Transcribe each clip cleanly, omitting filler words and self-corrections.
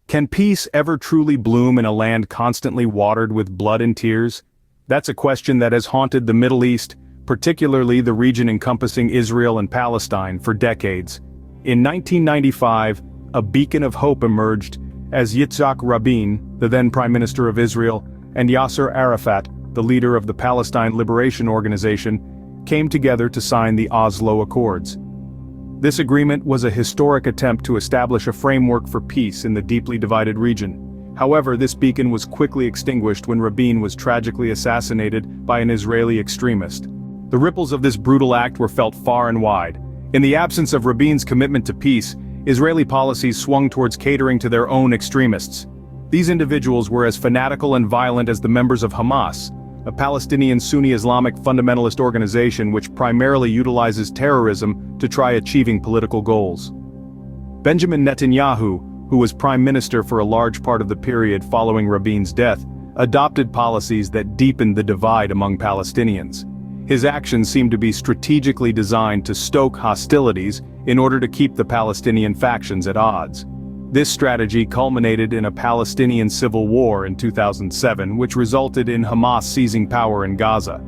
Can peace ever truly bloom in a land constantly watered with blood and tears? That's a question that has haunted the Middle East, particularly the region encompassing Israel and Palestine, for decades. In 1995, a beacon of hope emerged as Yitzhak Rabin, the then Prime Minister of Israel, and Yasser Arafat, the leader of the Palestine Liberation Organization, came together to sign the Oslo Accords. This agreement was a historic attempt to establish a framework for peace in the deeply divided region. However, this beacon was quickly extinguished when Rabin was tragically assassinated by an Israeli extremist. The ripples of this brutal act were felt far and wide. In the absence of Rabin's commitment to peace, Israeli policies swung towards catering to their own extremists. These individuals were as fanatical and violent as the members of Hamas, a Palestinian Sunni Islamic fundamentalist organization which primarily utilizes terrorism to try achieving political goals. Benjamin Netanyahu, who was prime minister for a large part of the period following Rabin's death, adopted policies that deepened the divide among Palestinians. His actions seemed to be strategically designed to stoke hostilities in order to keep the Palestinian factions at odds. This strategy culminated in a Palestinian civil war in 2007, which resulted in Hamas seizing power in Gaza.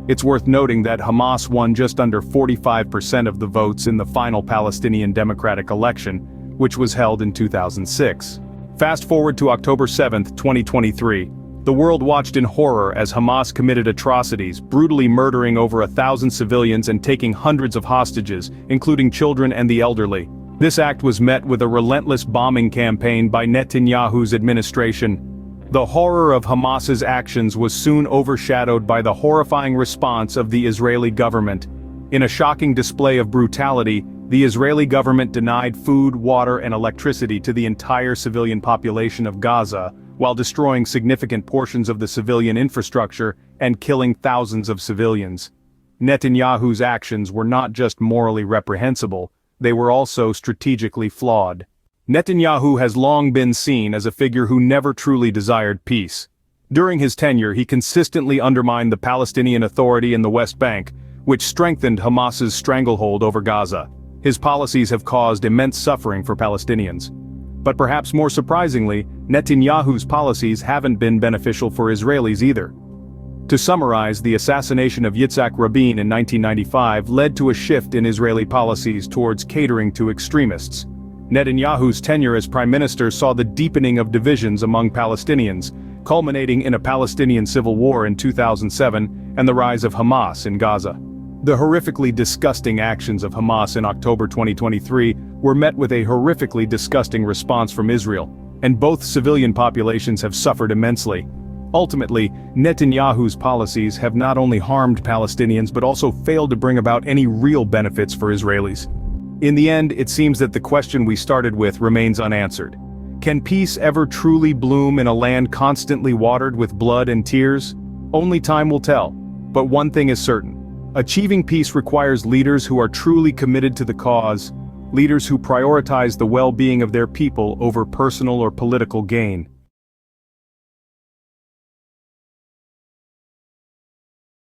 It's worth noting that Hamas won just under 45% of the votes in the final Palestinian Democratic election, which was held in 2006. Fast forward to October 7, 2023. The world watched in horror as Hamas committed atrocities, brutally murdering over 1,000 civilians and taking hundreds of hostages, including children and the elderly. This act was met with a relentless bombing campaign by Netanyahu's administration. The horror of Hamas's actions was soon overshadowed by the horrifying response of the Israeli government. In a shocking display of brutality, the Israeli government denied food, water, and electricity to the entire civilian population of Gaza, while destroying significant portions of the civilian infrastructure and killing thousands of civilians. Netanyahu's actions were not just morally reprehensible, they were also strategically flawed. Netanyahu has long been seen as a figure who never truly desired peace. During his tenure, he consistently undermined the Palestinian Authority in the West Bank, which strengthened Hamas's stranglehold over Gaza. His policies have caused immense suffering for Palestinians. But perhaps more surprisingly, Netanyahu's policies haven't been beneficial for Israelis either. To summarize, the assassination of Yitzhak Rabin in 1995 led to a shift in Israeli policies towards catering to extremists. Netanyahu's tenure as prime minister saw the deepening of divisions among Palestinians, culminating in a Palestinian civil war in 2007 and the rise of Hamas in Gaza. The horrifically disgusting actions of Hamas in October 2023 were met with a horrifically disgusting response from Israel, and both civilian populations have suffered immensely. Ultimately, Netanyahu's policies have not only harmed Palestinians but also failed to bring about any real benefits for Israelis. In the end, it seems that the question we started with remains unanswered. Can peace ever truly bloom in a land constantly watered with blood and tears? Only time will tell. But one thing is certain. Achieving peace requires leaders who are truly committed to the cause, leaders who prioritize the well-being of their people over personal or political gain.